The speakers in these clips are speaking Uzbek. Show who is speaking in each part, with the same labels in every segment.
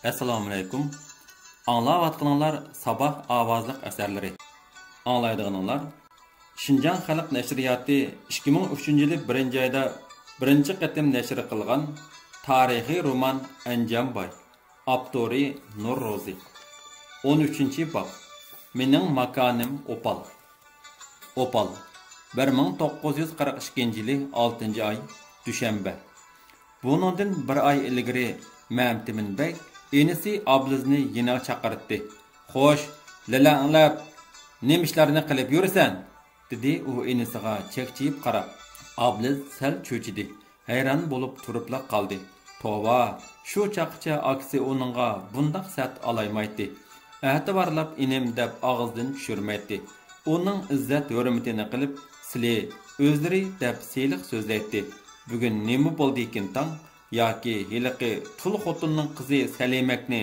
Speaker 1: Assalomu alaykum. Anglayotganlar sabah ovozliq asarlari. Anglaydiganlar Şinjan Xalq Nashriyati 2003-yil 1-oyda birinchi qatim nashr qilgan tarixiy roman Anjamboy. Avtori Nur Rozi. 13-bob. Mening makonim Opal. Opal. 1942-yil 6-oy dushanba. Buningdan bir oy ilgari Mamtimin bey enisi Ablizni yana chaqirdi. "Xo'sh, lalanglab, nima ishlarni qilib yurasan?" dedi u enisiga chekchiyib qarab. Abliz sal cho'chidi. Hayron bo'lib turibla qoldi. Tova, shu chaqcha aksi uningga bundaq sat alaymaydi. Atibarlab inim deb og'izdan tushirmaydi. Uning izzat hurmatini qilib, "Sizlar o'zlari" deb seliq so'zlaydi. Bugun nima bo'ldi ekan tang? Yoki hiliqi tul xotinning qizi Salimakni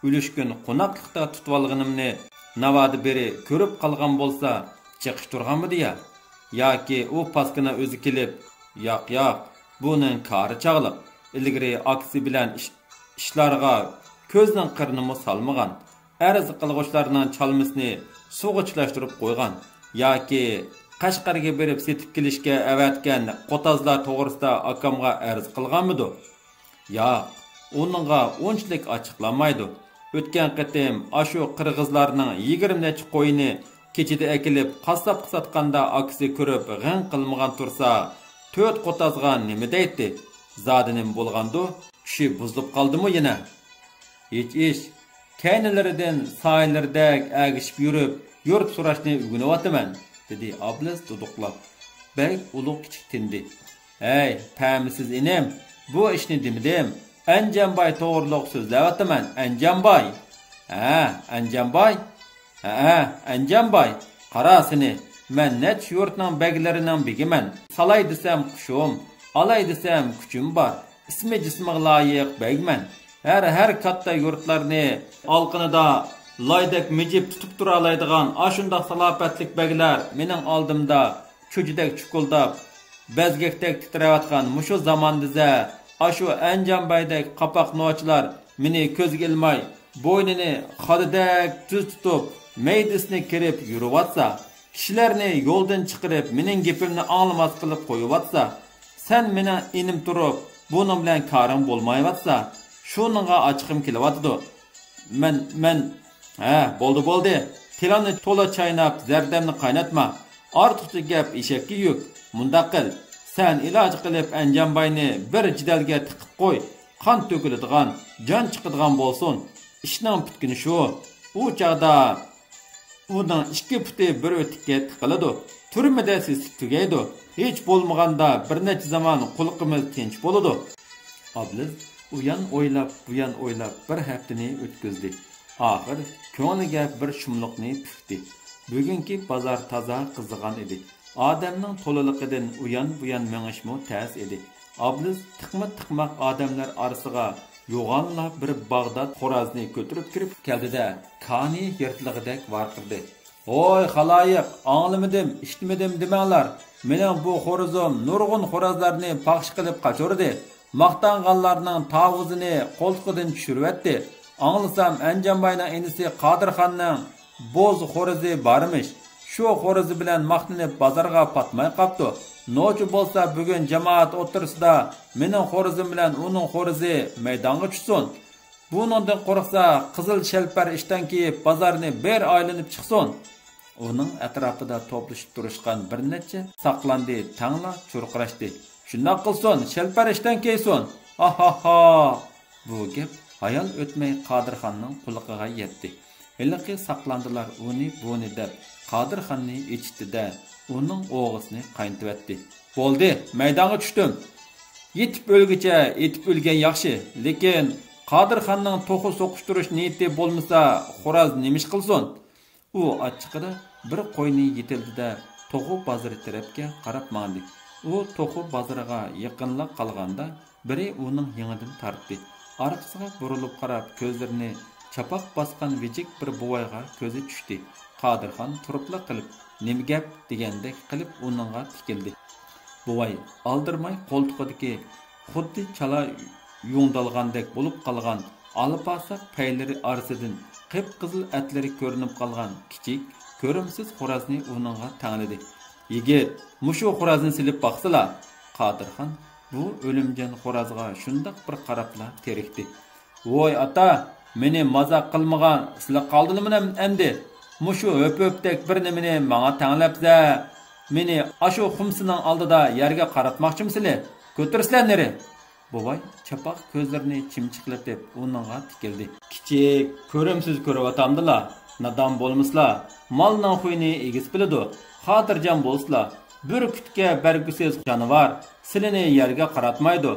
Speaker 1: ulishkun qo'noqlikda tutib olganimni navodi beri ko'rib qolgan bo'lsa, chiqish turganmidi ya? Yoki u paskina o'zi kelib, "Yo'q, buning kari chog'liq. Ilgari aksi bilan ishlarga ko'zning qirnimi salmagan. Arz qilg'uchlarning chalmisini sug'ichlashtirib qo'ygan. Yoki Qashqarga berib setib kelishga avatgan qotazlar to'g'risida akamga arz qilganmidi? Yo'q, uningga unchalik ochiqlanmaydi. O'tgan qatim ashu qirg'izlarning 20 necha qo'yini kechida akilib qassob qisatganda aksi ko'rib g'ing qilmagan tursa, 4 qotazga nima deydi? Zodinim bo'lgandi, kishi buzilib qoldimi yana? Hech ish. Kaynilaridan soylardek agishib yurib, yurt so'rashni o'rganyapman, dedi Abliz duduqlab. Bey ulug' kichik tindi. "Hey, pamisiz inim, bu ishni demidim. Anjamboy to'g'riliq so'zlayapman, Anjamboy." "Ha, Anjamboy? Ha, Anjamboy. Qara seni, men net yurtning beglarining begiman. Salay desam qushum, alay desam kuchim bor. Ismi jismiga loyiq begman. Her katta yurtlarni alqinida laydek mijib tutib tura oladigan ashundaq salopatlik beglar mening oldimda cho'jidek chuquldab, bezgakdek titrayotgan mushu zamondiza ashu Anjamboydek qapoq nochilar meni ko'zga ilmay, bo'ynini xodidek tuz tutib, meydisini kirib yuriyotsa, kishilarni yo'ldan chiqarib, mening gapimni anglamas qilib qo'yiyotsa, sen meni inim turib, buning bilan karim bo'lmayotsa, shuningga ochiqim kelyapti. Men ha, bo'ldi. Tilani to'la chaynab, zardamni qaynatma. Ortiqcha gap eshakka yuk. Mundaq qil. Sen iloj qilib Anjamboyni bir jidalga tiqib qo'y. Qon to'kiladigan, jon chiqadigan bo'lsin. Ishning bitkini shu. U chaqda uning 2 puti bir o'tikka tiqiladi. Turmada sesib tugaydi. Hech bo'lmaganda bir necha zaman qulqimiz tinch bo'ladi. Abliz uyan o'ylab, buyan o'ylab bir haftani o'tkazdi. Axir ko'ngliga bir shumliqni pufdi. Bugungi bozor toza qizigan edi. Odamning to'laliqidan uyan buyan mengishmo tas edi. Abliz tiqma-tiqmaq odamlar orasiga yo'g'onlab bir Bag'dod xo'razni ko'tirib kirib keldida, kani yirtlig'idek varqirdi. "Voy xaloyiq, anglamadim, eshitmadim demanglar. Mening bu xo'razim nurg'un xo'razlarni paxsh qilib qochirdi. Maqtanganlarning tavuzini qo'ltiqidan tushiribdi. Anglasam Anjamboyning enisi Qodirxonning bo'z xo'razi bormish. Shu xo'razi bilan maqtanib bozorga patmay qopti. Nochi bo'lsa bugun jamoat o'tirsida mening xo'razim bilan uning xo'razi maydonga tushsin. Buningdan qo'rqsa qizil shelpar ishdan kiyib bozorni bir aylanib chiqsin." Uning atrofida to'plashib turishgan bir necha saqlandi, tangla churqirashdi. "Shunday qilsin, shelpar ishdan kiysin. Ha. Bu gap hayal o'tmay Qodirxonning quliqiga yetdi. Hiliqi saqlandilar uni buni deb Qodirxonni echitdi-da, uning o'g'isini qayntibatdi. "Bo'ldi, maydonga tushdim. Yetib o'lgicha yetib o'lgan yaxshi, lekin Qodirxonning to'qi so'qishtirish niyati bo'lmasa, xo'raz nemish qilsin?" U ochiqida bir qo'yni yetildi-da, to'qi bozori tarafga qarab mandi. U to'qi bozoriga yaqinlab qolganda biri uning yengidan tortdi. Arkasiga burilib qarab, ko'zlarini chapoq bosgan vijik bir buvayga ko'zi tushdi. Qodirxon turibla qilib, "Nima gap?" degandek qilib uningga tikildi. Buvay aldirmay qo'ltiqidagi xuddi chala yungdalgandek bo'lib qolgan alpasa paylari orasidan qip-qizil atlari ko'rinib qolgan kichik, ko'rimsiz xo'rozni uningga tangladi. Yigit, mushu xo'rozni silib baqsila. Qodirxon bu o'limjon xo'rozga shundoq bir qarabla terikdi. Voy ata, meni mazaq qilmagan, sizlar qoldinmi endi? Mushu höp-höpdek bir nimani menga tanglabsa, meni ashu xumsining oldida yerga qaratmoqchimisizlar? Ko'tirsizlar neri? Bobay chapaq ko'zlarini chimchiqlatib uningga tikildi. Kichik, ko'rimsiz ko'ryotamdilar. Nadon bo'lmaslar. Molning xuyini egis biladi. Xotirjam bo'lsizlar. Burkutga bergusiz jonivor silini yerga qaratmaydi.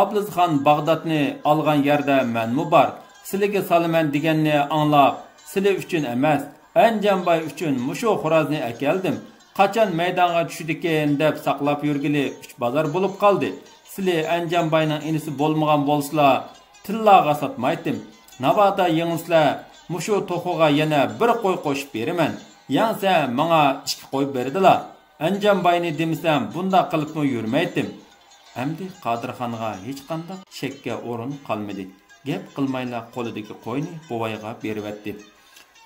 Speaker 1: Ablizxon Bag'dodni olgan yerda menmi bor. Sizlarga salaman deganni anglab, sizlar uchun emas, Anjanboy uchun mushu xo'rozni akeldim. Qachon maydonga tushdikin deb saqlab yurgili 3 bozor bo'lib qoldi. Sizlar Anjanboyning inisi bo'lmagan bo'lsalar, tillaga sotmaydim. Navada yengilsizlar, mushu to'xiga yana bir qo'y qo'shib beraman. Yangsa menga 2 qo'y berdilar. Anjanboyni demisam, bunda qilibmi yurmaydim. Endi Qodirxonga hech qanday shakka o'rin qolmadi. Gap qilmayla qo'lidagi qo'yni bovoyga beribdi.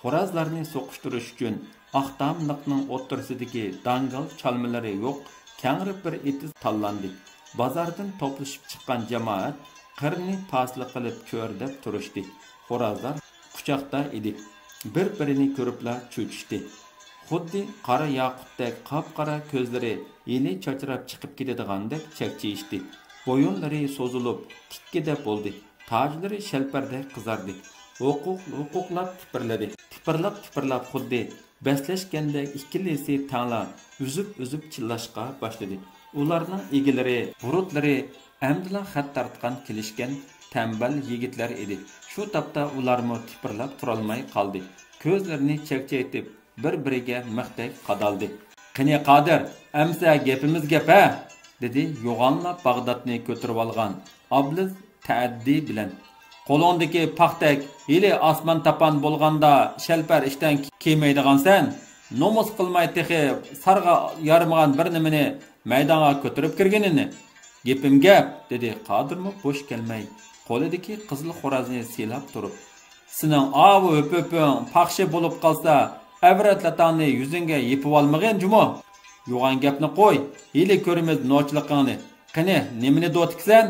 Speaker 1: Xo'rozlarni so'qishtirish uchun Aqtamliqning o'ttirsidagi dangal chalmalari yo'q, kangri bir etiz tanlandi. Bozordan to'plashib chiqqan jamoat qirni pasli qilib ko'rdab turishdi. Xo'rozlar quchoqda edi. Bir-birini ko'riblar cho'chishdi. Xuddi qora yaqutdek qop-qora ko'zlari yeni chachrab chiqib ketadigandek chakchiyishdi. Bo'yinlari so'zilib, tikkida bo'ldi. Tajlari shalpardek qizardi. Huquqlab tipirladi. Tipirlab xuddi beslashgandek ikkilisi tanglar uzib chillashqa boshladi. Ularning egilari, burutlari amdila xat tartgan kelishgan tambal yigitlar edi. Shu topda ularmi tipirlab turolmay qoldi. Ko'zlarini chakchaytib bir-biriga mixdek qadaldi. "Qani Qodir, amsa gapimiz gap-a?" dedi yo'g'onlab Bag'dodni ko'tirib olgan Abliz ta'addi bilan. "Qo'lingdagi paxtak hili osmon tapan bo'lganda shalpar ishdan kelmaydigansan. Nomus qilmay texi sarga yarmagan bir nimani maydonga ko'tirib kirganini. Gapim gap", dedi Qodirmi bo'sh kelmay, qo'lidagi qizil xo'rozni silab turib. "Sening avu o'ping paxshi bo'lib qolsa, avratlatangni yuzingga yepib olmagan jumo. Yo'g'on gapni qo'y, hili ko'rimiz nochliqingni. Qani, nimani do'tiksan?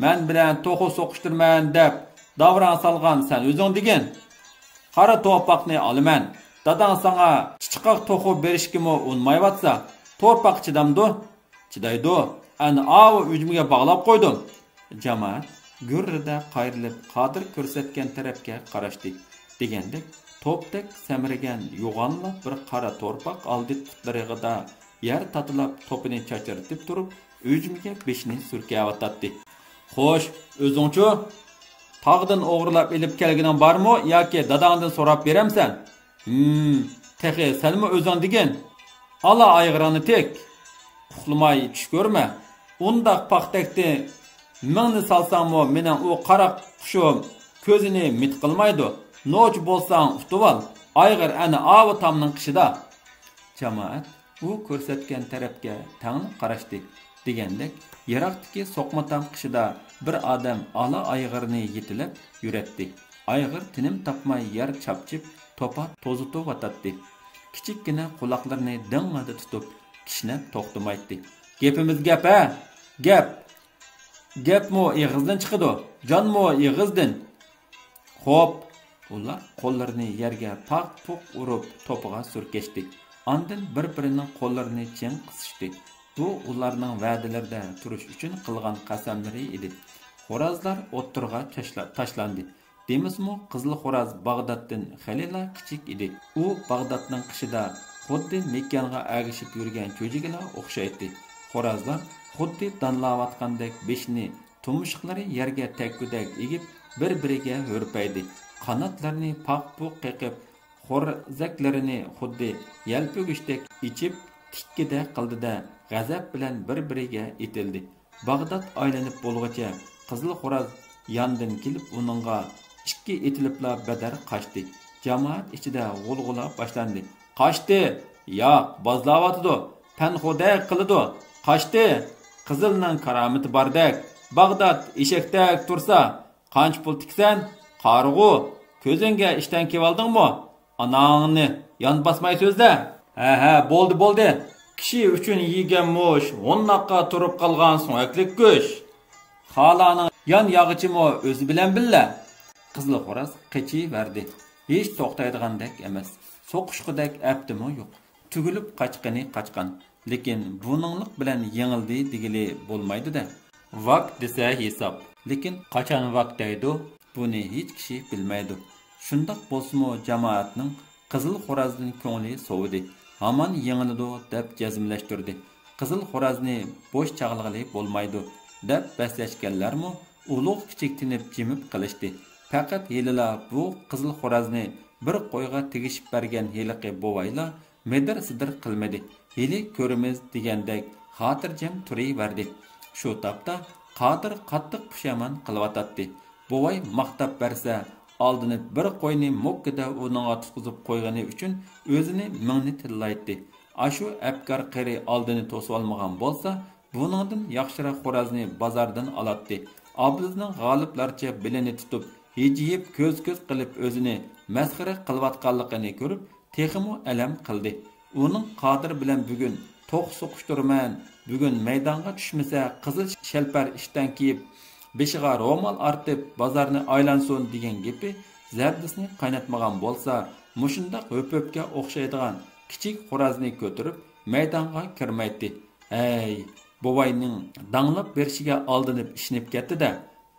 Speaker 1: Men bilan to'xu so'qishtirman deb davron salgan sen o'zing degan. Qara to'paqni olaman. Dadang sana chichiqoq to'xu berishkimi unmayvatsa, to'paq chidamdi? Chidaydi. Ani avu ujmiga bog'lab qo'ydim." Jamoat gurrida qayrilib Qodir ko'rsatgan tarafga qarashdi. Degandek to'pdek samiragan yo'g'onlab bir qora to'rpaq oldi qutlarig'ida yer tatilab to'pini chachirtib turib, ujmiga beshini surkayotdi. "Xo'sh, o'zingchi tog'dan o'g'irlab elib kelganing bormi yoki dadangdan so'rab beramsan?" "Texi senmi o'zing degan? Ala ayg'irani tek. Uxlamay tush ko'rma. Undaq paxtakni mingni salsangmi mening u qara qushim ko'zini mit qilmaydi. Noch bo'lsang ustuvol, ayg'ir ana avu tamning qishida." Jamoat u ko'rsatgan tarafga tangli qarashdi. Degandek, yiroqdagi so'qmatam qishida bir odam ala ayg'irni yetilab yuratdi. Ayg'ir tinim topmay yer chapchib, topa to'zitib o'tadi. Kichikkina quloqlarini ding'ada tutib, kishnab to'xtamaydi. "Gapimiz gap-a? Gap. Gapmi ig'izdan chiqadi, jonmi ig'izdan." Xo'p, ular qo'llarini yerga paq-puq urib to'piga surkashdi. Ondan bir-birining qo'llarini ching qisishdi. Bu ularning va'dalarida turish uchun qilgan qasamlari edi. Xo'rozlar o'ttirga tashlandi. Demismi, qizil xo'roz Bag'doddan xalila kichik edi. U Bag'dodning qishida xuddi Mekkanga agishib yurgan cho'jigilar o'xshaydi. Xo'rozlar xuddi danlayotgandek beshni, tumshuqlari yerga tekkudak egib bir-biriga hurpaydi. Qanotlarini paq-puq qeqib, xo'rzaklarini xuddi yalpugushdek ichib tikkida qildida g'azab bilan bir-biriga etildi. Bag'dod aylanib bo'lg'icha qizil xo'roz yondan kelib uningga ikki etilibla badar qochdi. Jamoat ichida g'ulg'ula boshlandi. "Qochdi! Yo'q, bozlayotdi. Panxodak qiladi. Qochdi! Qizilning karomati bordek. Bag'dod eshakdek tursa, Qancha pul tiksan? Qarg'u, ko'zingga ishdan kelvaldingmi? Anangni yon basmay so'zla. Ha, bo'ldi. Kishi uchun yegan mush, o'nnoqqa turib qolgan so'ngaklik go'sh. Xolaning yon yog'ichimi o'zi bilan billa. Qizil xo'roz qichiverdi. Hech to'xtaydigandek emas. So'qishqidek aptimi yo'q. Tugilib qaçqan. Lekin buninglik bilan yengildi degili bo'lmaydi-da. Vaqt desa hisob. Lekin qachon vaqt deydi, buni hech kishi bilmaydi. Shundoq bo'lsa-mu jamoatning qizil xo'rozning ko'ngli sovidi. Hamon yengildi deb jazmlashtirdi. Qizil xo'rozni bo'sh chaqilg'ili bo'lmaydi deb baslashganlarmi ulug' kichik tinib jimib qilishdi. Faqat yelila bu qizil xo'rozni bir qo'yga tegishib bergan heliqi bovayla medir-sidir qilmadi. Heli ko'rimiz degandek xotirjam turaverdi. Shu topda Qodir qattiq pushaymon qilyotdi. Bovay maqtab bersa, oldini bir qo'yni mokkida uningga tutqizib qo'ygani uchun o'zini mingni tillaydi. Ashu afkar qari oldini to'sib olmagan bo'lsa, buningdan yaxshiroq xo'rozni bozordan olatdi. Oblizning g'oliblarcha bilini tutib, hejiyib ko'z-ko'z qilib o'zini masxara qilayotganligini ko'rib, texmo alam qildi. Uning Qodir bilan bugun to'q so'qishtirman, bugun maydonga tushmasa qizil shalpar ishdan kiyib, beshiga ro'mol artib bozorni aylansin degan gapi zardisini qaynatmagan bo'lsa, mushundaq o'pöpga o'xshaydigan kichik xo'rozni ko'tarib maydonga kirmaydi. Ey, bovayning danglab berishiga oldinib ishinib ketdi-da,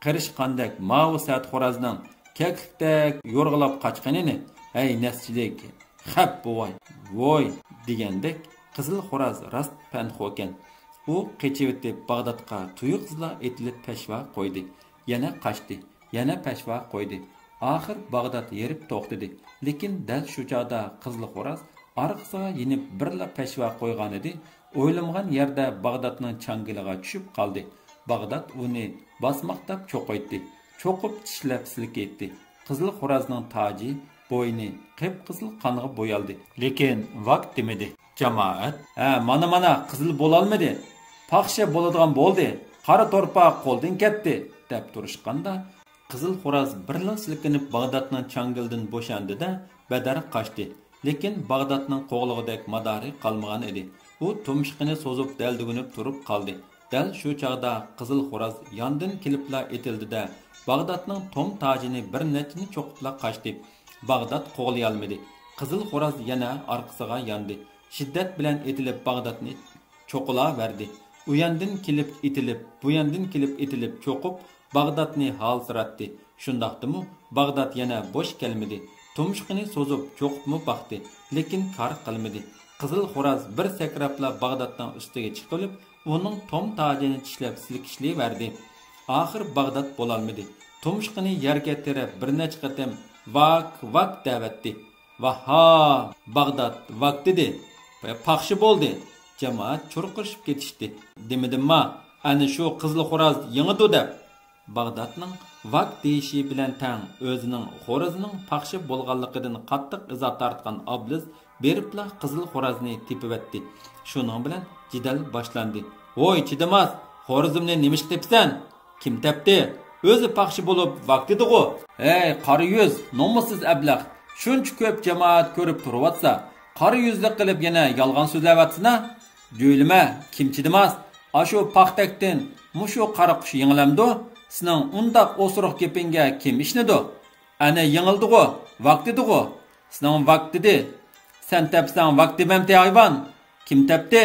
Speaker 1: qirishqandek ma'vusat xo'rozning kaklikdek yo'rg'ilab qochganini, ey naschilik, xap bovay, voy degandek qizil xo'roz rost panxo ekan. U qechivitib Bag'dodga tuyuqsizla etilib peshva qo'ydi. Yana qochdi, yana peshva qo'ydi. Oxir Bag'dod yerib to'xtadi. Lekin dal shu chog'da qizil xo'roz orqasiga yenib birla peshva qo'ygan edi. O'ylamgan yerda Bag'dodning changiliga tushib qoldi. Bag'dod uni bosmoqtab cho'qaydi. Cho'qib tishlab silkaydi. Qizil xo'rozning toji bo'yni qip-qizil qonga bo'yaldi. Lekin vaqt demedi. Jamoat, mana qizil bo'lolmadi. Paxsha bo'ladigan bo'ldi. Qora torpaq qo'ldan ketdi deb turishganda, qizil xo'roz birla silkinib Bag'dodning changildan bo'shandi-da, badar qochdi. Lekin Bag'dodning qo'g'lig'idek madori qolmagan edi. U tumshqini so'zib daldigunib turib qoldi. Dal shu chog'da qizil xo'roz yondan kelibla etildi-da, Bag'dodning tom tojini bir nechini cho'qibla qochdi. Bag'dod qo'g'lay olmadi. Qizil xo'roz yana orqasiga yondi. Shiddat bilan etilib Bag'dodni cho'qila verdi. U yandan kelib etilib, bu yandan kelib etilib cho'qib Bag'dodni halsiratdi. Shundaqdimi Bag'dod yana bo'sh kelmadi. Tumshqini so'zib cho'qibmi baqdi, lekin kar qilmadi. Qizil xo'roz bir sakrabla Bag'doddan ustiga chiqib, uning tom tojini tishlab silkishlayverdi. Oxir Bag'dod bo'lolmadi. Tumshqini yerga terib bir necha qatam vak davatdi. Vaha, Bag'dod vaqt dedi. Paxshi bo'ldi. Jamoat churqirishib ketishdi. Demidimma, ana shu qizil xo'roz yengidi deb. Bag'dodning vaqt deyishi bilan tang o'zining xo'rozining paxshi bo'lganligidan qattiq izoh tortgan Obliz beribla qizil xo'rozni tepivetdi. Shuning bilan jidal boshlandi. "Voy, chidamas, xo'rozimni nimish tepsan? Kim tepdi? O'zi paxshi bo'lib vaqtidi-ku. Ey, qari yuz, nomussiz ablah. Shuncha ko'p jamoat ko'rib turibsa, qari yuzlik qilib yana yolg'on so'zlayapsizna? Jo'ylima, kim chidamas? Ashu paxtakdan mushu qara qush yenglamdi? Sening undaq o'sroq gapingga kim ishnidi? Ana yengildi-ku, vaqtidi-ku. Sening vaqtidi. Sen tepsan vaqti memte hayvan. Kim tepdi?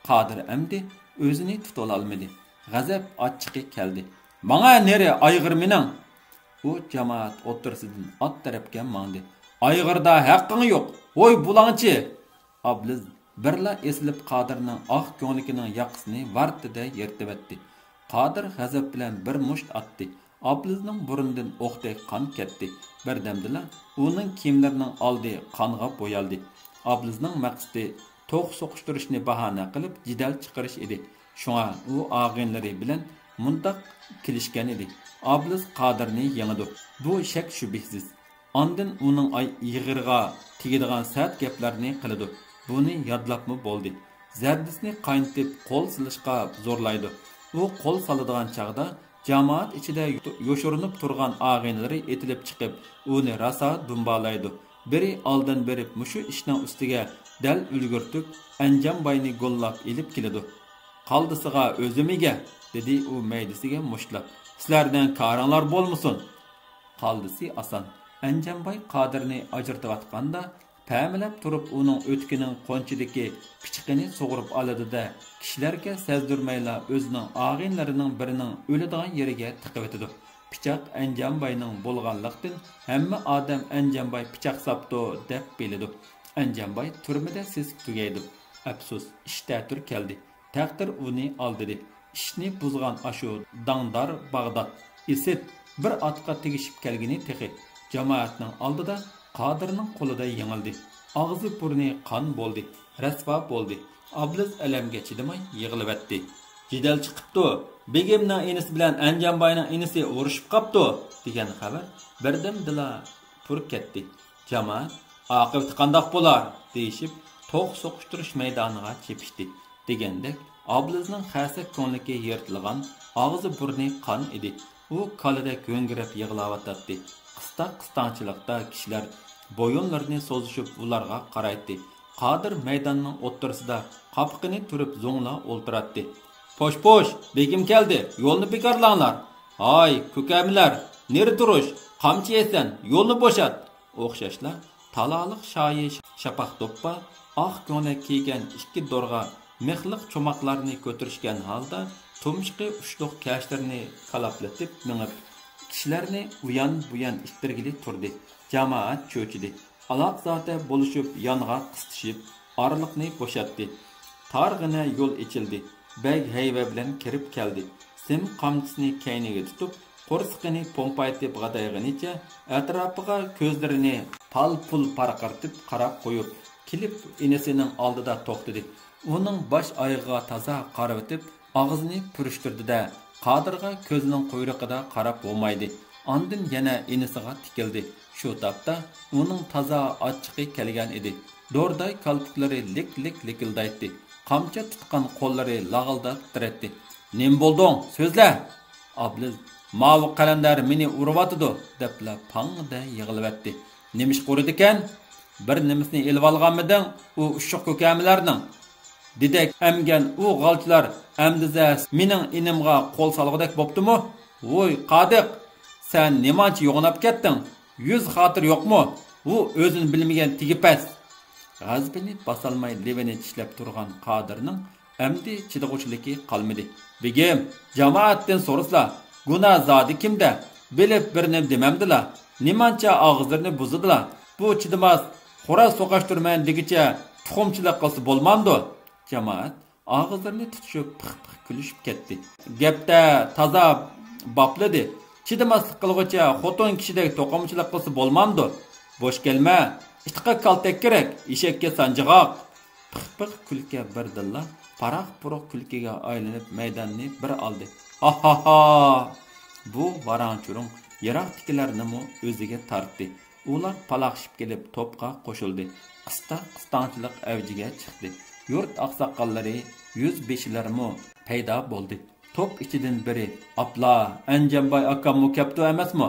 Speaker 1: Qodir amdi o'zini tuta olmadi. G'azab achchiqi keldi. Bana nere ayg'ir mening? U jamoat o'tirsidan ot tarafga mangdi. Ayg'irda haqqing yo'q. Voy bulangchi. Obliz birla esilib Qodirning oq ko'ngligining yaqisini vartida yertibatdi. Qodir g'azab bilan bir musht atdi. Oblizning burundan o'qdek qon ketdi. Birdamdila uning kiyimlarining oldi qonga bo'yaldi. Oblizning maqsadi to'q so'qishtirishni bahona qilib jidal chiqarish edi. Shunga u og'inlari bilan muntaq kelishgan edi. Obliz Qodirni yengdi. Bu shak shubhasiz. Ondan uning yig'irga tegadigan sat gaplarni qiladi. Buni yodlabmi bo'ldi. Zardisini qaynatib qo'l silishga zo'rlaydi. U qo'l soladigan chaqda Jamoat ichida yo'shirinib turgan og'inlari etilib chiqib, uni rosa dumbalaydi. Biri oldin berib, mushu ishning ustiga dal ulgurtib, Anjambayni gollab elib keladi. Qaldisiga o'zimiga, dedi u maydisiga mushlab. Sizlardan qaringlar bo'lmasin. Qaldisi asan. Anjambay Qodirni ajratayotganda pamilab turib uning o'tkining qo'nchidagi pichiqini sug'urib oladi-da, kishilarga sezdirmayla o'zining og'inlarining birining o'ladigan yeriga tiqib etadi. Pichoq Anjambayning bo'lganlikdan hamma odam Anjambay pichoq sapdi deb biladi. Anjambay turmada siz tugaydi. Afsus, ish ta'tir keldi. Taqdir uni oldi. Ishni buzgan ashu dangdar Bag'dod isit bir atqa tegishib kelgini texi jamoatning oldida Qodirning qo'lida yengildi. Og'zi burni qon bo'ldi, rasvo bo'ldi. Abliz alamga chidamay yig'ilib etdi. Jidal chiqibdi. Begimning inisi bilan Anjambayning inisi urushib qopti degan xabar birdamdila purib ketdi. Jamoat oqibati qandoq bo'lar deyishib, to'q so'qishtirish maydoniga chepishdi. Degandek, Ablizning xasa ko'ngligi yirtilgan, og'zi burni qon edi. U qalida ko'ngirib yig'layotdi. Qistonchilikda kishilar bo'yinlarini so'zishib ularga qaraydi. Qodir maydonning o'ttirisida qapqini turib zo'ngla o'ltiratdi. Posh, begim keldi. Yo'lni bekorlanglar. Hay, ko'kamilar, neri turish? Qamchi yesan, yo'lni bo'shat. O'xshashlar talaliq shoyi shapaq to'ppa, oq ko'ylak kiygan ikki do'rg'a mexliq cho'moqlarni ko'tirishgan holda tumshqi ushluq kashlarni qalaplatib minib kishilarni uyan-buyan ittirgili turdi. Jamoat cho'chidi. Aloq zoti bo'lishib, yonga qistishib, orliqni bo'shatdi. Targ'ina yo'l ichildi. Beg hayva bilan kirib keldi. Sim qamchisini kayniga tutib, qo'rsiqini pompaytib g'adayg'inicha atrofiga ko'zlarini pal-pul parqartib qarab qo'yib, kilib inisining oldida to'xtadi. Uning bosh oyog'iga toza qaratib, og'zini purishtirdi-da, Qodirga ko'zining quyruqida qarab bo'lmaydi. Ondan yana inisiga tikildi. Shu topda uning toza ochiqi kelgan edi. Do'rday kalpiklari lik-likildaydi. Qamcha tutgan qo'llari lag'ilda titraydi. "Nim bo'lding? So'zla." Abliz "Mavi qalandar meni urvatdi" debla pangda yig'ilibdi. "Nimish qo'ridi ekan? Bir nimisini elib olganmiding? U ushuq ko'kamilarning Didek emgen u g'alchilar amdiza mening inimga qo'l solg'idek bo'ptimi? Voy, Qodiq, sen nimancha yo'g'nab ketding? 100 xotir yo'qmi? U o'zini bilmagan tigipas. G'azbini bosolmay levini tishlab turgan Qodirning amdi chidag'uvchiligi qolmadi. "Begim, jamoatdan so'raslar, gunoh zodi kimda? Bilib bir nim demamdilar. Nimancha og'izlarini buzdilar. Bu chidamas, xo'roz so'qashtirman degicha tuxumchilik qilsa bo'lmamdi." Jamoat og'izlarini tutishib pix-pix kulishib ketdi. Gapda toza bopladi. Chidamaslik qilg'icha xotin kishidek to'qimchilik qilsa bo'lmamdi. Bo'sh kelma, itqa kaltak kerak, eshakka sanjig'oq. Pix-pix kulka birdilla paraq-puruq kulkiga aylanib maydonni bir oldi. Ha. Bu varanchurung yiroqdagilarni o'ziga tortdi. Ular palaqshib kelib to'pqa qo'shildi. Qistonchilik avjiga chiqdi. Yurt oqsoqollari, yuz beshilarmi paydo bo'ldi. Top ichidan biri, "Apla, Anjambay akammu kaptu emasmi?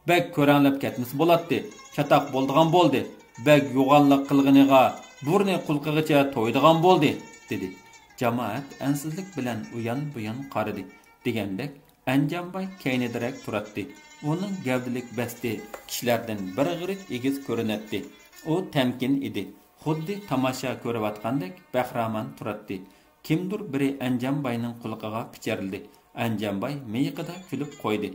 Speaker 1: Beg ko'ranlab ketmisi bo'ladi. Chatoq bo'ldigan bo'ldi. Beg yo'g'onlik qilg'iniga, burni qulqigacha to'ydigan bo'ldi", dedi. Jamoat ansizlik bilan uyan-buyan qaradi. Degandek, Anjambay kaynidirek turadi. Uning gavdilik basti kishilardan bir g'irik egiz ko'rinadi. U tamkin edi. Xuddi tomosha ko'rayotgandek bahramon turadi. Kimdir biri Anjambayning qulqiga picharildi. Anjambay miyiqida kulib qo'ydi.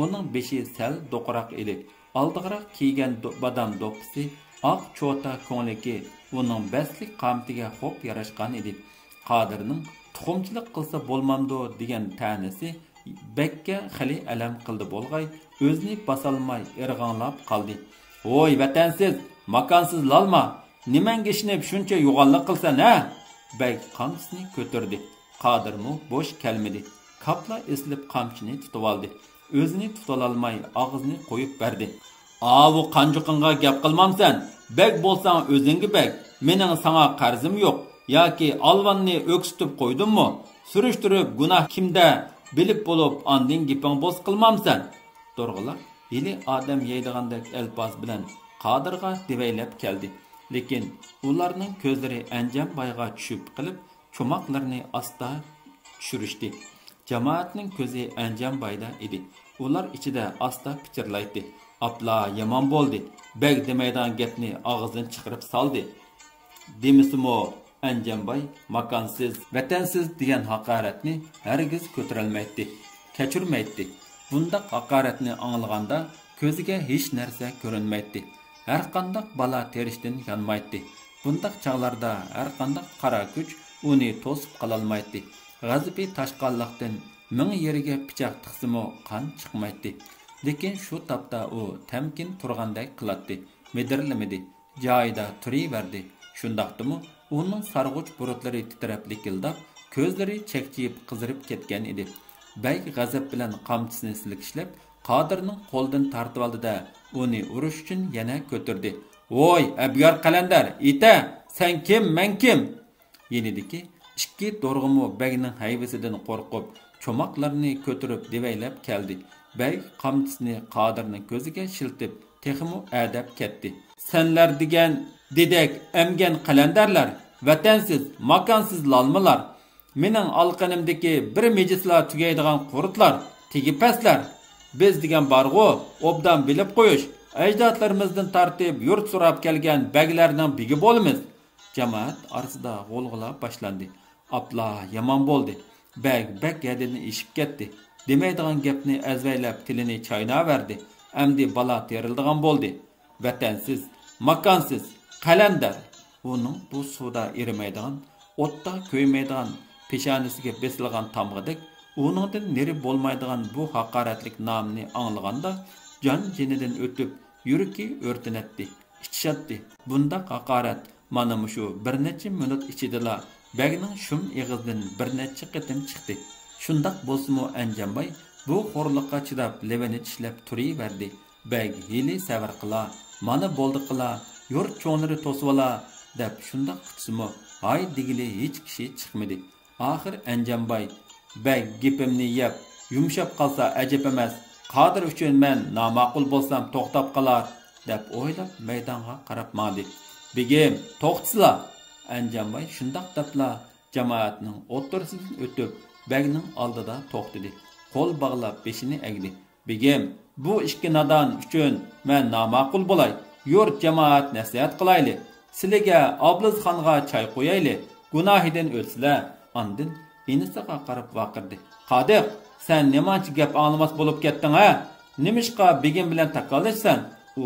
Speaker 1: Uning beshi sal do'qroq edi. Oldiroq kiygan badam do'ppisi, oq cho'ta ko'ngligi uning baslik qamtiga xo'p yarashgan edi. Qodirning tuxumchilik qilsa bo'lmamdi degan ta'nisi bekka xali alam qildi bo'lg'ay, o'zini bosolmay irg'anlab qoldi. "Voy vatansiz, makonsiz lalma, nimanga ishinib shuncha yo'g'onlik qilsan, ha?" Bek qamchisini ko'tardi. Qodirmu bo'sh kelmadi. Kapla eslib qamchini tutib oldi. O'zini tutololmay og'zini qo'yib berdi. "Avu qanjuqinga gap qilmamsan. Bek bo'lsang o'zingga bek. Mening sana qarzim yo'q. Yoki alvanni o'ksitib qo'ydimmi? Surishtirib gunoh kimda, bilib bo'lib andin giping bo'z qilmamsan. Dorg'ular yili odam yeydigandek elpaz bilan Qodirga devaylab keldi. Lekin ularning ko'zlari Anjambayga tushib qilib, cho'moqlarni asta tushirishdi. Jamoatning ko'zi Anjambayda edi. Ular ichida asta pichirlaydi. Apla yomon bo'ldi. Beg demaydigan gapni og'zidan chiqarib soldi. Demisimo Anjambay makonsiz, vatansiz degan haqoratni hargiz ko'tarolmaydi, kechirmaydi. Bundaq haqoratni anglaganda ko'ziga hech narsa ko'rinmaydi. Har qanday bala terishdan yonmaydi. Bundaq chog'larda har qanday qara kuch uni to'sib qololmaydi. G'azabi tashqanlikdan ming yeriga pichoq tiqsimi qon chiqmaydi. Lekin shu topda u tamkin turgandek qiladi. Medirlamidi, joyida turaverdi. Shundaqdimi, uning sarg'uch burutlari titrab likildab, ko'zlari chekchiyib qizirib ketgan edi. Bey g'azab bilan qamchisini silkishlab, Qodirning qo'ldan tortib oldi-da, uni urish uchun yana ko'tardi. "Voy, abgar qalandar, ita, sen kim, men kim?" Yenidiki, ikki dorg'imi Beyning hayvisidan qo'rqib, cho'moqlarni ko'tarib devaylab keldi. Bey qamchisini Qodirning ko'ziga shiltib, texmu adab ketdi. "Senlar degan dedek emgen qalandarlar, vatansiz, makonsiz lalmalar, mening alqanimdagi bir mejislar tugaydigan qurtlar, tegipaslar. Biz degan barg'u, obdan bilib qo'yish, ajdodlarimizdan tartib yurt so'rab kelgan baglarning bigi bo'lamiz." Jamoat orasida g'olg'ila boshlandi. Apla yomon bo'ldi. Bag yadini ishib ketdi. Demaydigan gapni azvaylab tilini chaynaverdi. Amdi bala terildigan bo'ldi. Vatansiz, makonsiz, qalandar. Uning bu suvda erimaydigan, o'tda ko'ymaydigan, peshonasiga besilgan tamg'idek, uningdan neri bo'lmaydigan bu haqoratlik nomini anglaganda jon jinidan o'tib, yuragi o'rtanatdi, ichishadi. Bunda haqorat mana shu bir necha minut ichida Bagning shum eg'izdan bir necha qitim chiqdi. Shundaq bo'lsa-mu Anjambay bu xo'rliqqa chidab levini tishlab turaverdi. Bag hili savr qila, mana bo'ldi qila, yurt cho'nlari to'svala deb shundaq kutsa-mu, hay digili hech kishi chiqmadi. Oxir Anjambay bag gapimni yeb, yumshab qolsa ajab emas. Qodir uchun men nomaqul bo'lsam to'xtab qolar deb o'ylab maydonga qarab madi. "Begim, to'xtasizlar." Anjambay shundaq debla jamoatning o'ttirisidan o'tib, bagning oldida to'xtadi. Qo'l bog'lab beshini egdi. "Begim, bu ikki nodon uchun men nomaqul bo'lay. Yurt jamoat nasihat qilayli. Sizlarga Oblizxonga choy qo'yayli. Gunohidan o'tsizlar." Andin inisiga qarab vaqirdi. "Qodir, sen nemanchi gap anglamas bo'lib ketding ha? Nimishqa begim bilan takolishsan?" U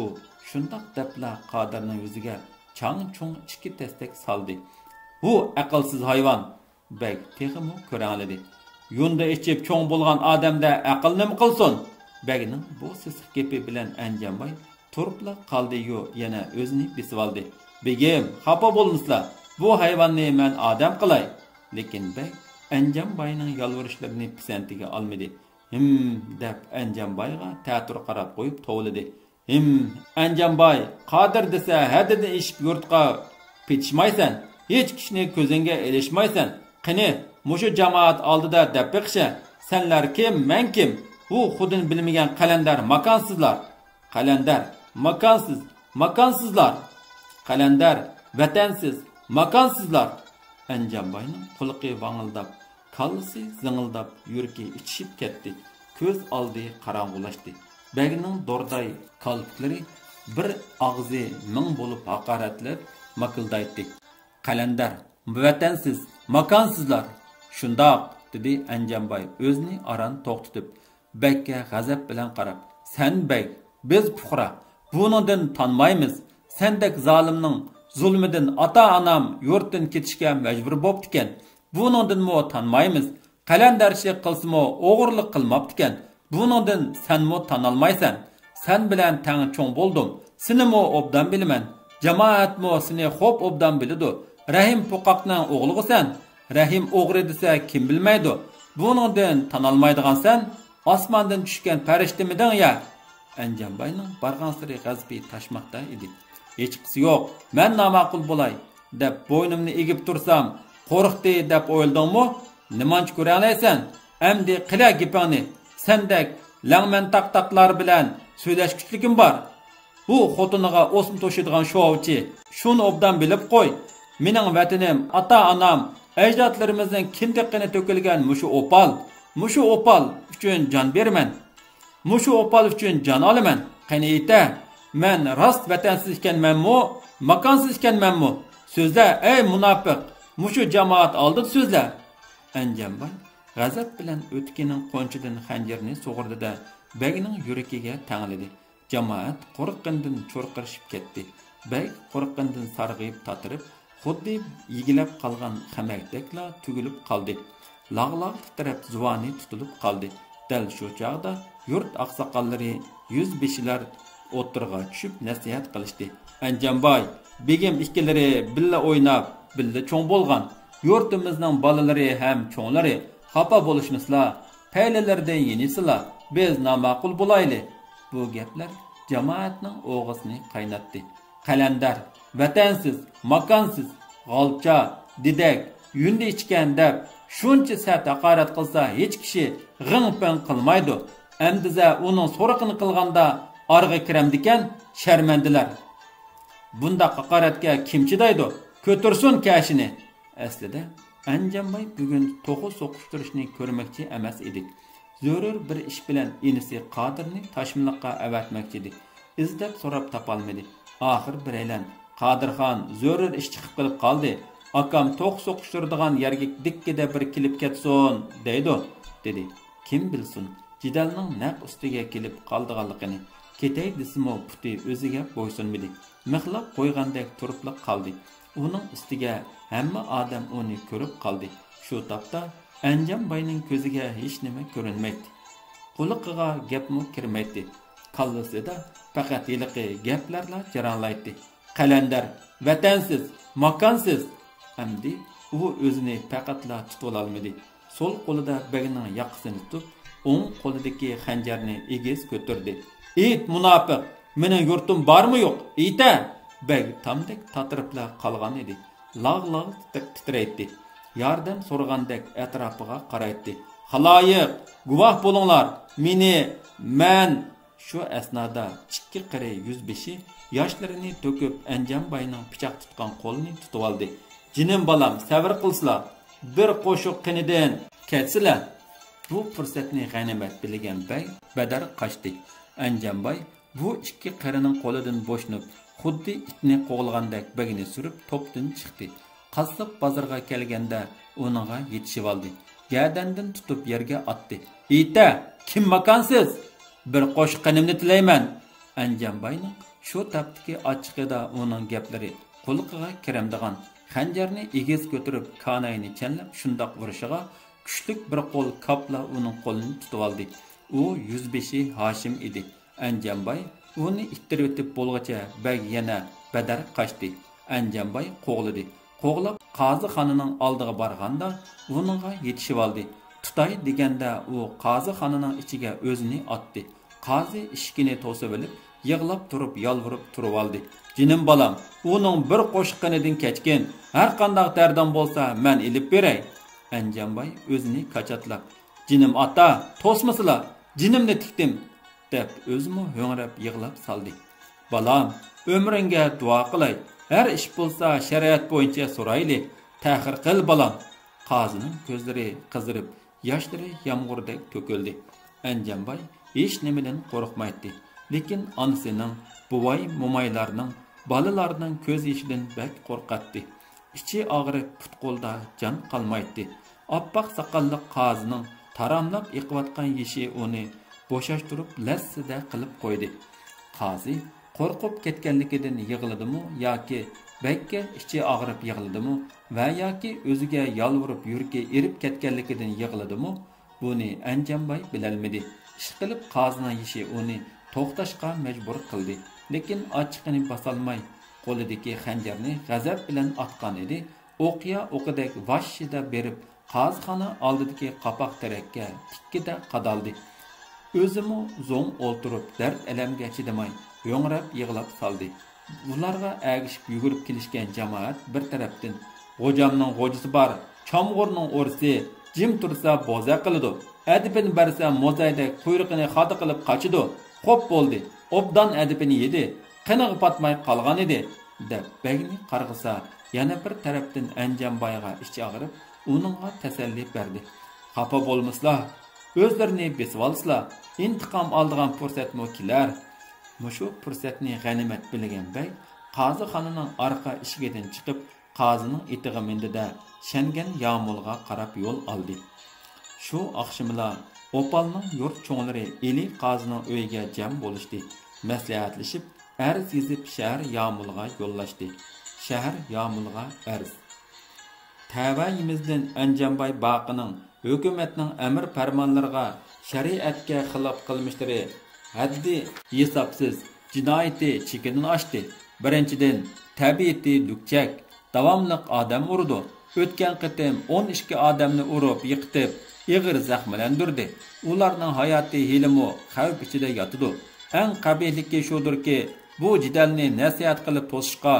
Speaker 1: shundaq debla Qodirning yuziga chang-chung ikki testak soldi. "Bu aqlsiz hayvon." Beg texmu ko'rangladi. "Yunda ichib cho'ng bo'lgan odamda aql nima qilsin?" Begning bu sisiq gapi bilan Anjambay turibla qoldi-yu yana o'zini besib oldi. "Begim, xafa bo'lmasizlar. Bu hayvonni men odam qilay." Lekin beg Anjambayning yolvurishlarini pisantiga olmadi. Deb Anjambayga ta'tir qarab qo'yib tovladi. Anjambay, Qodir desa haddidan ishib yurtqa petishmaysan, hech kishini ko'zingga elishmaysan. Qani, mushu jamoat oldida deb beqisha, senlar kim, men kim? Bu xudin bilmagan qalandar makonsizlar. Qalandar, makonsiz, makonsizlar. Qalandar, vatansiz, makonsizlar. Anjambayning qulqi vangildab, kallasi zingildab, yuragi ichishib ketdi. Ko'z oldi qorong'ulashdi. Bagning dorday qalblari bir og'zi ming bo'lib haqoratlab makildaydi. "Qalandar, vatansiz, makonsizlar." "Shundoq," dedi Anjambay o'zini aran to'xtatib, Bagga g'azab bilan qarab, "Sen bag, biz puqra, buningdan tanmaymiz. Sendek zolimning zulmidan ota-onam yurtdan ketishga majbur bo'ptikan. Buningdan mo tanmaymiz. Qalandarchilik qilsa-mo o'g'irlik qilmabtikan. Buningdan senmo tanolmaysan. Sen bilan tang cho'ng bo'ldim. Senimo obdan bilaman. Jamoatmo seni xo'p obdan biladi. Rahim poqoqning o'g'ligisan. Rahim o'g'ri desa kim bilmaydi. Buningdan tanolmaydigan sen osmondan tushgan farishtamidan ya?" Anjambayning bargan siri g'azbi tashmoqda edi. "Hechqisi yo'q. Men nomaqul bo'lay deb bo'ynimni egib tursam, qo'rqdi deb o'yladingmi? Nimanchi ko'ralaysan? Əmdi qila gipingni, sendek langman taqtaqlar bilan söylashkuchligim bor. Bu xotiniga o'sma to'shadigan shovchi, shuni obdan bilib qo'y. Mening vatanim, ata-onam, ajdodlarimizning kindiqqini to'kilgan mushu opal uchun jon berman. Mushu opal uchun jon olaman. Qani ayta, men rost vatansiz ekanmanmi, makonsiz ekanmanmi? So'zla, ey munofiq, mushu jamoat oldida so'zla. Anjambay g'azab bilan o'tkining qo'nchidan xanjarni sug'urdida Begning yuragiga tangladi. Jamoat qo'rqqandan cho'rqirishib ketdi. Beg qo'rqqandan sarg'ayib tatirib, xuddi yigilab qolgan xamakdekla tugilib qoldi. Lag'lag titrab zuvoni tutilib qoldi. Dal shu chog'da yurt oqsoqollari yuzbeshilar o'tirg'a tushib nasihat qilishdi. Anjambay, begim ikkilari billa o'ynab, billa cho'ng bo'lgan. Yurtimizning bolalari ham cho'nglari xafa bo'lishmislar, paylalardan yenisizlar, biz namaqul bo'layli. Bu gaplar jamoatning o'g'isini qaynatdi. Qalandar, vatansiz, makonsiz, g'olcha, didak, yundi ichgan deb shuncha sat haqorat qilsa hech kishi g'ing-ping qilmaydi. Amdiza uning so'riqini qilganda org'a kiramdikan sharmandilar. Bunda haqoratga kim chidaydi? Ko'tirsin kashini. Aslida Anjambay bugun to'g'ri so'qishtirishni ko'rmoqchi emas edi. Zo'rur bir ish bilan inisi Qodirni Toshmiliqqa avatmoqchi edi. İzdab so'rab topolmadi. Oxir biraylan Qodirxon zo'rur ish chiqib qilib qoldi. Akam to'g'ri so'qishtiradigan yerga dikkida bir kelib ketsin, dedi. Kim bilsin, jidalning naq ustiga kelib qoldiganligini. Ketay desimo puti o'ziga bo'ysunmadi. Mixlab qo'ygandek turiblik qoldi. Uning ustiga hamma odam uni ko'rib qoldi. Shu topda Anjambayning ko'ziga hech nima ko'rinmaydi. Quliqiga gapmi kirmaydi. Qallasida faqat yiliqi gaplarla jaranglaydi. Qalandar, vatansiz, makonsiz. Amdi u o'zini faqatla tutib olmadi. Sol qo'lida Begning yoqasini tutib, o'ng qo'lidagi xanjarni egiz ko'tardi. "Ey munofiq, mening yurtim bormi yo'q? Ayta!" Beg tamdek tatiribla qolgan edi. Lag-lag titraydi. Yordam so'ragandek atrofiga qaraydi. "Xaloyiq, guvoh bo'linglar. Men shu asnoda ikki qari yuzbeshi yoshlarini to'kib Anjambayning pichoq tutgan qo'lini tutib oldi. "Jinim bolam, sabr qilsizlar. Bir qo'shiq qinidan ketsinlar." Bu fursatni g'animat bilgan Bey badar qochdi. Anjambay bu ikki qarining qo'lidan bo'shnib, xuddi itni qo'g'ilgandek Begni surib topdan chiqdi. Qassob bozorga kelganda uninga yetishib oldi. Gadandan tutib yerga otdi. "Ita, kim makonsiz? Bir qo'shiqinimni tilayman." Anjambayning shu tapdagi ochiqida uning gaplari quliqiga kiramdigan. Xanjarni egiz ko'tarib kanayni chanlab shundoq urishiga kuchlik bir qo'l kapla uning qo'lini tutib oldi. U yuzbeshi Hashim edi. Anjambay uni ittirib o'tib bo'lgacha Beg yana badar qochdi. Anjambay qo'g'ladi. Qo'g'lab Qozixonaning oldiga borganda uningga yetishib oldi. Tutay deganda u Qozixonaning ichiga o'zini otdi. Qozi ishkini to'sib olib, yig'lab turib, yolvorib turib oldi. "Jinim bolam, uning bir qo'shiqinidan kechkin, har qanday dardan bo'lsa, men ilib beray." Anjambay o'zini qachatlab, "Jinim ota, to'smasizlar, jinimni tikdim," deb o'zimi ho'ngrab yig'lab soldi. "Bolam, umringga duo qilay. Her ish bo'lsa shariat bo'yicha so'rayli. Ta'xir qil bolam." Qozining ko'zlari qizirib, yoshlari yomg'irdak to'kildi. Anjambay hech nimadan qo'rqmaydi. Lekin onasining, buvay momaylarning, bolalarning ko'z yoshidan bak qo'rqatdi. Ichi og'rib, put qo'lda jon qolmaydi. Oppoq soqolli qozining taramlab iqiyotgan yeshi uni bo'shashtirib lassida qilib qo'ydi. Qozi qo'rqib ketganligidan yig'ladimi yoki bakka ichi og'rib yig'ladimi va yoki o'ziga yolvorib yuragi erib ketganligidan yig'ladimi, buni Anjambay bilolmadi. Ishqilib qozining yeshi uni to'xtashga majbur qildi. Lekin ochiqini bosolmay qo'lidagi xanjarni g'azab bilan otgan edi. O'qiya o'qidek vashshida berib qozixona oldidagi qapoq tarakka tikkida qadaldi. O'zimi zo'ng o'ltirib dard alamga chidamay yo'ngrab yig'lab soldi. Ularga agishib yugurib kelishgan jamoat bir tarafdan "G'ojamning g'ojisi bor, chomg'urning o'risi, jim tursa bo'za qiladi. Edipini bersa mozayda kuyruğunu xadı qilib qaçıdı. Xo'p bo'ldi. Obdan edipini yedi. Qiniq patmay qalgan edi. deb begni qarg'isa, yana bir tarafdan Anjanboyga ichi og'rib, uningga tasalli berdi. Xafa bo'lmaslar, o'zlarini besib olsizlar, intiqom oldigan fursatmi kelar. Mushu fursatni g'animat bilgan bey qozixonaning orqa eshigidan chiqib, qozining etiga mindida shangan yomulga qarab yo'l oldi. Shu oqshimla Opalning yurt cho'nglari Eli qozining uyiga jam bo'lishdi. Maslahatlashib, arz yezib shahar yomulga yo'llashdi. Shahar yomulga arz. Tavayimizdan Anjanboy baqining hukumatning amr farmonlariga, shariatga xilof qilmishlari haddi hisobsiz jinoyati chekidan oshdi. Birinchidan, tabiati dukchak, davomliq odam urdi. O'tgan qitim 12 odamni urib, yiqitib, ig'ir zaxmlandirdi. Ularning hayoti hilimi xavf ichida yotidi. Eng qabihliki shudirki, bu jidalni nasihat qilib to'sishga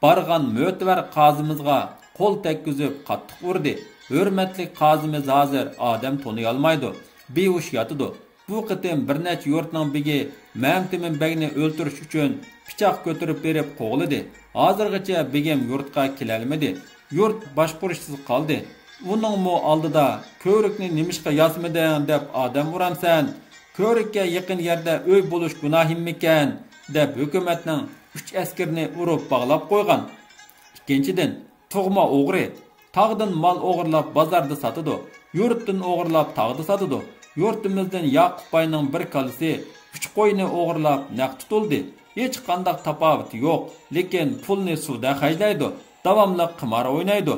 Speaker 1: bargan mo'tvar qozimizga qo'l tekkizib qattiq urdi. Hurmatli qozimiz hozir odam toniy olmaydi, behush yotidi. Bu qitim bir necha yurtning begi Mamtimin begni o'ltirish uchun pichoq ko'tarib berib qo'g'lidi. Hozirgacha begim yurtga kelolmadi. Yurt boshqurishsiz qoldi. Uningmi oldida ko'rikni nimishqa yasmading deb odam uramsan, ko'rikka yaqin yerda uy bo'lish gunohimmikan deb hukumatning 3 askarni urib bog'lab qo'ygan. Ikkinchidan, tug'ma o'g'ri tog'dan mol o'g'irlab bozorda sotadi, yurtdan o'g'irlab tog'da sotadi. Yurtimizdan Yaqub boyning bir kalisi 3 qo'yni o'g'irlab naq tutildi. Hech qanday tafovut yo'q, lekin pulni suvda xajlaydi, davomli qimor o'ynaydi.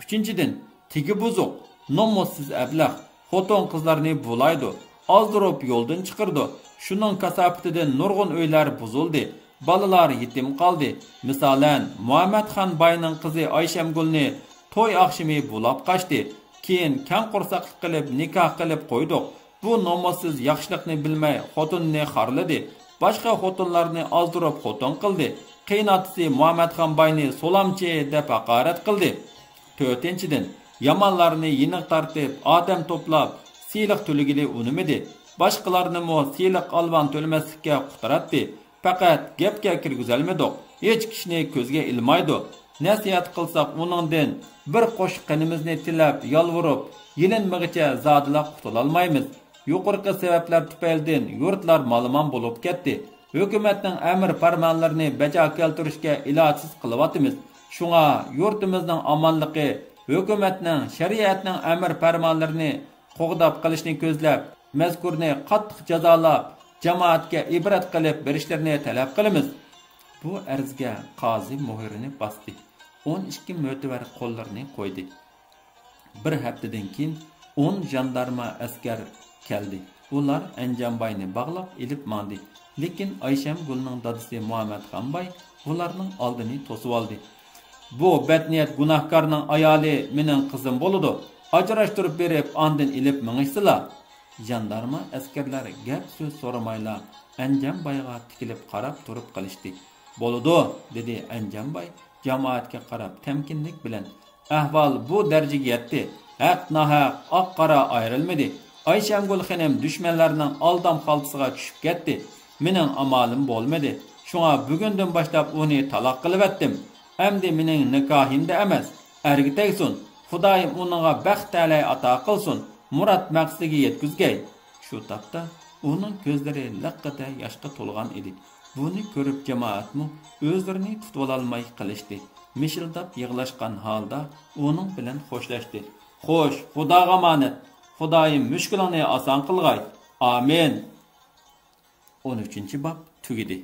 Speaker 1: Uchinchidan, tigi buzuq, nomussiz ablah, xotin qizlarni bulaydi, ozdirib yo'ldan chiqirdi. Shuning kasofatidan nurg'un uylar buzildi, balalar yetim qoldi. Misolan, Muhammadxon boyning qizi Ayshamgulni to'y oqshimi bulab qochdi. Keyin kan qo'rsaqlik qilib nikoh qilib qo'ydik. Bu nomussiz yaxshilikni bilmay xotinni xorladi. Boshqa xotinlarni ozdirib xotin qildi. Qiynatisi Muhammadxon boyni solamchi deb haqorat qildi. To'rtinchidan, yamonlarni yiniq tortib, odam to'plab, siyliq to'ligili unimidi. Boshqalarni mo siyliq olvan to'lmaslikka quturatdi. Faqat gapga kirgizolmadik. Hech kishini ko'zga ilmaydi. Nasihat qilsak uningdan bir qo'shiq qinimizni tilab, yolvurib, yilinmag'icha zodilab qutulolmaymiz. Yuqorqi sabablar tufaylidan yurtlar malmon bo'lib ketdi. Hukumatning amr farmonlarini bajo keltirishga ilojsiz qilyapmiz. Shunga yurtimizning omonligi hukumatning shariatning amr farmonlarini qo'g'dab qilishni ko'zlab, mazkurni qattiq jazolab, jamoatga ibrat qilib berishlarini talab qilamiz. Bu arzga qozi muhrini bosdi. 12 mo'tavar qo'llarini qo'ydi. Bir haftadan keyin 10 jandarma askar keldi. Ular Anjanboyni bog'lab ilib mandi. Lekin Ayshamgulning dadasi Muhammadxon boy ularning oldini to'sib oldi. Bu badniyat gunohkorning ayoli mening qizim bo'ladi. Ajrashtirib berib, ondan ilib mingishsizlar. Jandarma askarlar gap so'z so'ramaylar Anjanboyga tikilib qarab turib qilishdi. Bo'ladi, dedi Anjanboy jamoatga qarab temkinlik bilan. Ahvol bu darajaga yetdi. Haq nahaq oq qora ayrilmadi. Ayshamgul xonim dushmanlarning oldam xaltasiga tushib ketdi. Mening amalim bo'lmadi. Shunga bugundan boshlab uni taloq qilib etdim. Endi mening nikohimda emas, ergi tegsin. Xudoyim uningga baxt talay ato qilsin, murad maqsadiga yetkazgay. Shu topda uning ko'zlari liqqida yoshga to'lgan edi. Buni ko'rib jamoatmi o'zlarini tutib olmay qilishdi. Mishildab yig'lashgan holda uning bilan xo'shlashdi. Xo'sh, Xudoga omonat. Xudoyim mushkulingni oson qilg'ay. Amin. 13-bob tugidi.